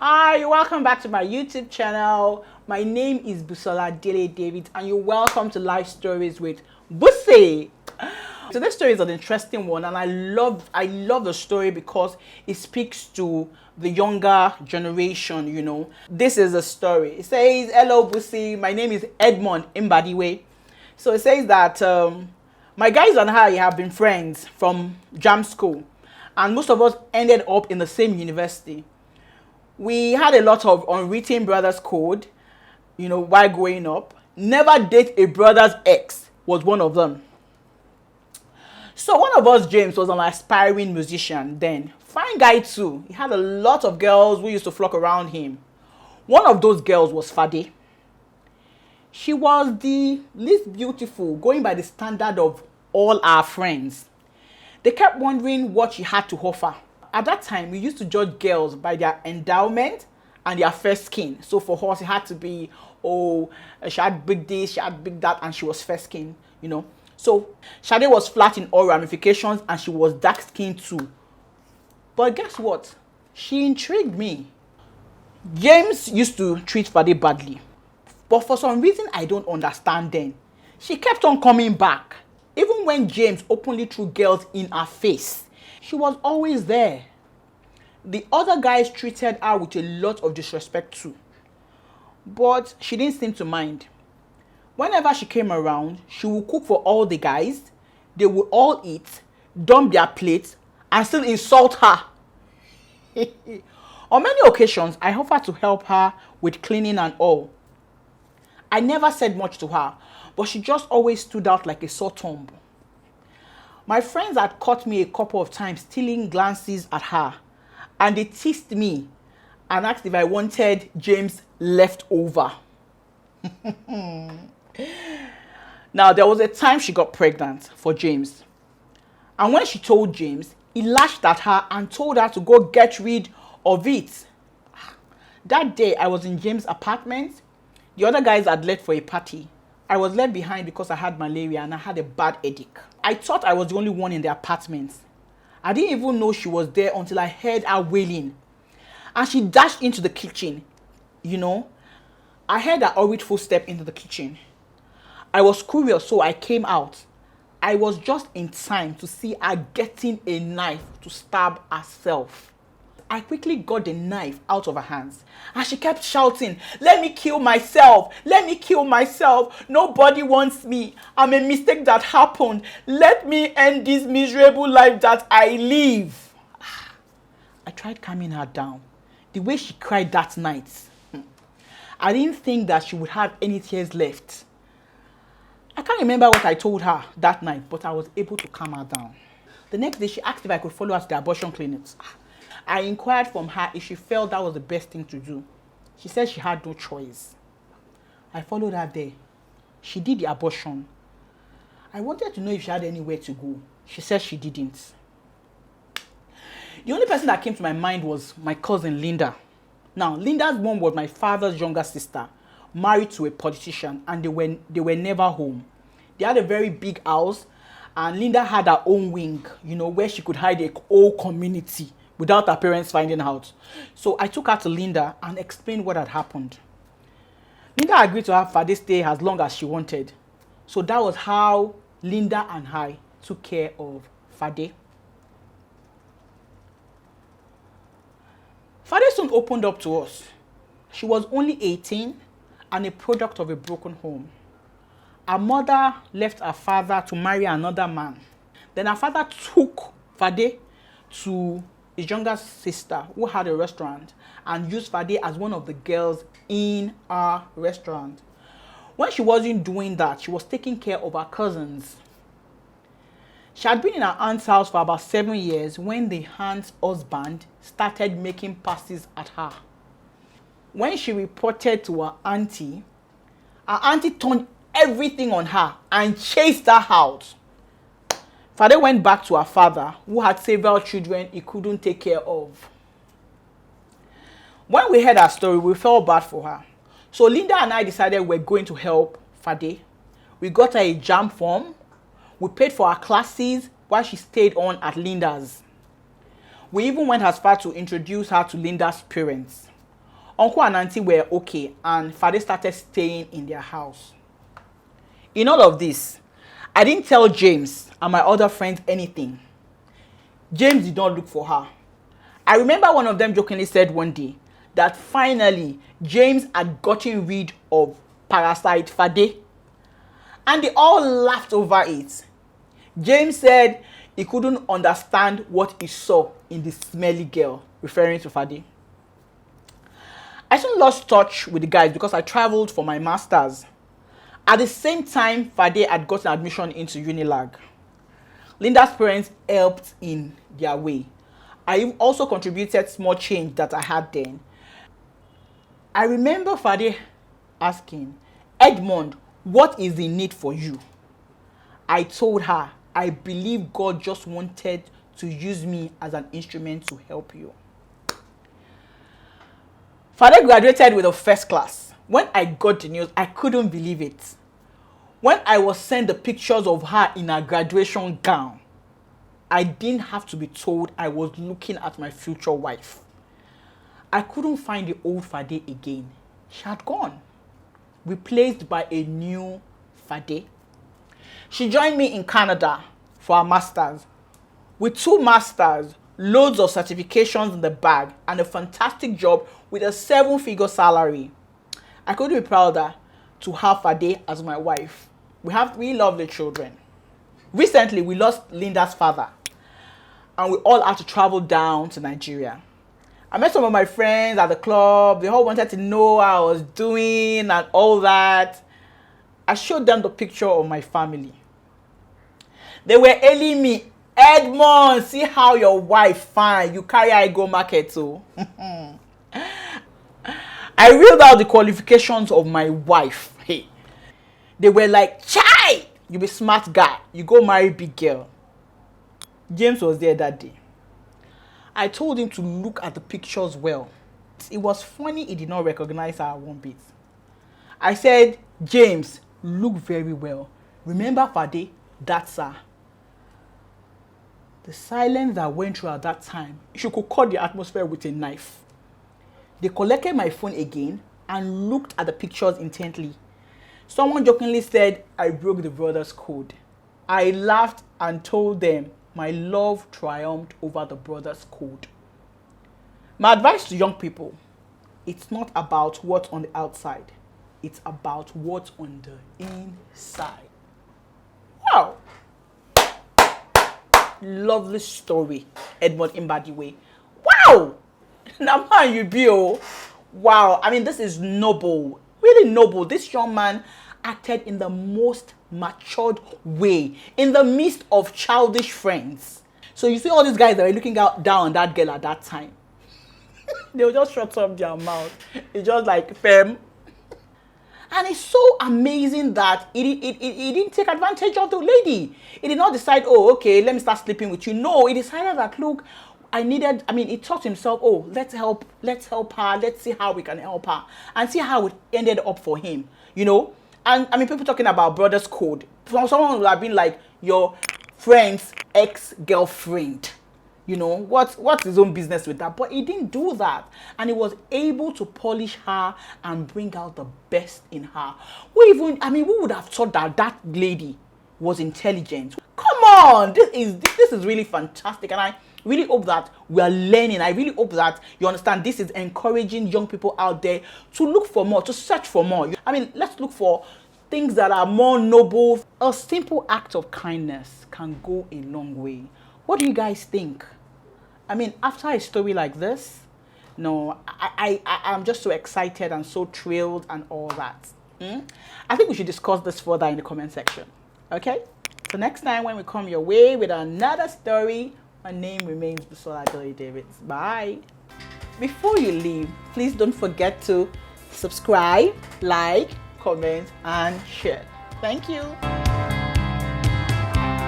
Hi, welcome back to my YouTube channel. My name is Bussy David and you're welcome to Life Stories with Bussy. So this story is an interesting one and I love the story because it speaks to the younger generation, you know. This is a story. It says, hello Bussy, my name is Edmund Mbadiwe. So it says that my guys and I have been friends from jam school and most of us ended up in the same university. We had a lot of unwritten brothers code, you know, while growing up. Never date a brother's ex was one of them. So one of us, James, was an aspiring musician then. Fine guy too. He had a lot of girls who used to flock around him. One of those girls was Fade. She was the least beautiful, going by the standard of all our friends. They kept wondering what she had to offer. At that time, we used to judge girls by their endowment and their fair skin. So for us, it had to be, oh, she had big this, she had big that, and she was fair skin, you know. So Sade was flat in all ramifications and she was dark skinned too. But guess what? She intrigued me. James used to treat Fade badly. But for some reason I don't understand then, she kept on coming back. Even when James openly threw girls in her face, she was always there. The other guys treated her with a lot of disrespect too. But she didn't seem to mind. Whenever she came around, she would cook for all the guys. They would all eat, dump their plates, and still insult her. On many occasions, I offered to help her with cleaning and all. I never said much to her, but she just always stood out like a sore thumb. My friends had caught me a couple of times stealing glances at her, and they teased me and asked if I wanted James leftover. Now, there was a time she got pregnant for James. And when she told James, he lashed at her and told her to go get rid of it. That day, I was in James' apartment. The other guys had left for a party. I was left behind because I had malaria and I had a bad headache. I thought I was the only one in the apartment. I didn't even know she was there until I heard her wailing. And she dashed into the kitchen. You know, I heard her hurried footstep into the kitchen. I was curious, so I came out. I was just in time to see her getting a knife to stab herself. I quickly got the knife out of her hands and she kept shouting, "Let me kill myself! Let me kill myself! Nobody wants me! I'm a mistake that happened! Let me end this miserable life that I live!" I tried calming her down. The way she cried that night, I didn't think that she would have any tears left. I can't remember what I told her that night, but I was able to calm her down. The next day, she asked if I could follow her to the abortion clinics. I inquired from her if she felt that was the best thing to do. She said she had no choice. I followed her there. She did the abortion. I wanted to know if she had anywhere to go. She said she didn't. The only person that came to my mind was my cousin Linda. Now, Linda's mom was my father's younger sister, married to a politician, and they were never home. They had a very big house, and Linda had her own wing, you know, where she could hide a whole community without her parents finding out. So I took her to Linda and explained what had happened. Linda agreed to have Fade stay as long as she wanted. So that was how Linda and I took care of Fade. Fade soon opened up to us. She was only 18 and a product of a broken home. Her mother left her father to marry another man. Then her father took Fade to his younger sister who had a restaurant and used Fade as one of the girls in our restaurant. When she wasn't doing that, she was taking care of her cousins. She had been in her aunt's house for about 7 years when the aunt's husband started making passes at her. When she reported to her auntie turned everything on her and chased her out. Fade went back to her father, who had several children he couldn't take care of. When we heard her story, we felt bad for her. So Linda and I decided we were going to help Fade. We got her a jam form. We paid for her classes while she stayed on at Linda's. We even went as far to introduce her to Linda's parents. Uncle and auntie were okay, and Fade started staying in their house. In all of this, I didn't tell James and my other friends anything. James did not look for her. I remember one of them jokingly said one day that finally James had gotten rid of parasite Fade, and they all laughed over it. James said he couldn't understand what he saw in the smelly girl, referring to Fade. I soon lost touch with the guys because I traveled for my master's. At the same time, Fade had gotten admission into Unilag. Linda's parents helped in their way. I also contributed small change that I had then. I remember Fade asking, Edmund, what is the need for you? I told her, I believe God just wanted to use me as an instrument to help you. Fade graduated with a first class. When I got the news, I couldn't believe it. When I was sent the pictures of her in her graduation gown, I didn't have to be told I was looking at my future wife. I couldn't find the old Fade again. She had gone, replaced by a new Fade. She joined me in Canada for her master's. With 2 masters, loads of certifications in the bag, and a fantastic job with a 7-figure salary, I couldn't be prouder to have Fade as my wife. We have 3 lovely children. Recently, we lost Linda's father, and we all had to travel down to Nigeria. I met some of my friends at the club. They all wanted to know how I was doing and all that. I showed them the picture of my family. They were hailing me, Edmund, see how your wife fine. You carry her go market too. I reeled out the qualifications of my wife. Hey, they were like, Chai, you be smart guy. You go marry big girl. James was there that day. I told him to look at the pictures well. It was funny he did not recognize her one bit. I said, James, look very well. Remember Fade? That's her. The silence that went through at that time, she could cut the atmosphere with a knife. They collected my phone again and looked at the pictures intently. Someone jokingly said I broke the brother's code. I laughed and told them my love triumphed over the brother's code. My advice to young people, it's not about what's on the outside. It's about what's on the inside. Wow. Lovely story, Edmund Mbadiwe. Wow. Now man you be oh. Wow. I mean, this is noble. Really noble. This young man acted in the most matured way in the midst of childish friends. So you see all these guys that were looking down on that girl at that time. They will just shut up their mouth. It's just like femme. And it's so amazing that he didn't take advantage of the lady. He did not decide, oh, okay, let me start sleeping with you. No, he decided that, look, he thought to himself, oh, let's help her. Let's see how we can help her. And see how it ended up for him, you know. And I mean, people talking about brother's code. Someone would have been like your friend's ex-girlfriend. You know, what's his own business with that? But he didn't do that. And he was able to polish her and bring out the best in her. Who would have thought that lady was intelligent? Come on, this is really fantastic. And I really hope that we are learning. I really hope that you understand this is encouraging young people out there to look for more, to search for more. I mean, let's look for things that are more noble. A simple act of kindness can go a long way. What do you guys think? I mean, after a story like this, no, I'm just so excited and so thrilled and all that. I think we should discuss this further in the comment section. Okay? So next time when we come your way with another story, my name remains Bussy Davids. Bye. Before you leave, please don't forget to subscribe, like, comment, and share. Thank you.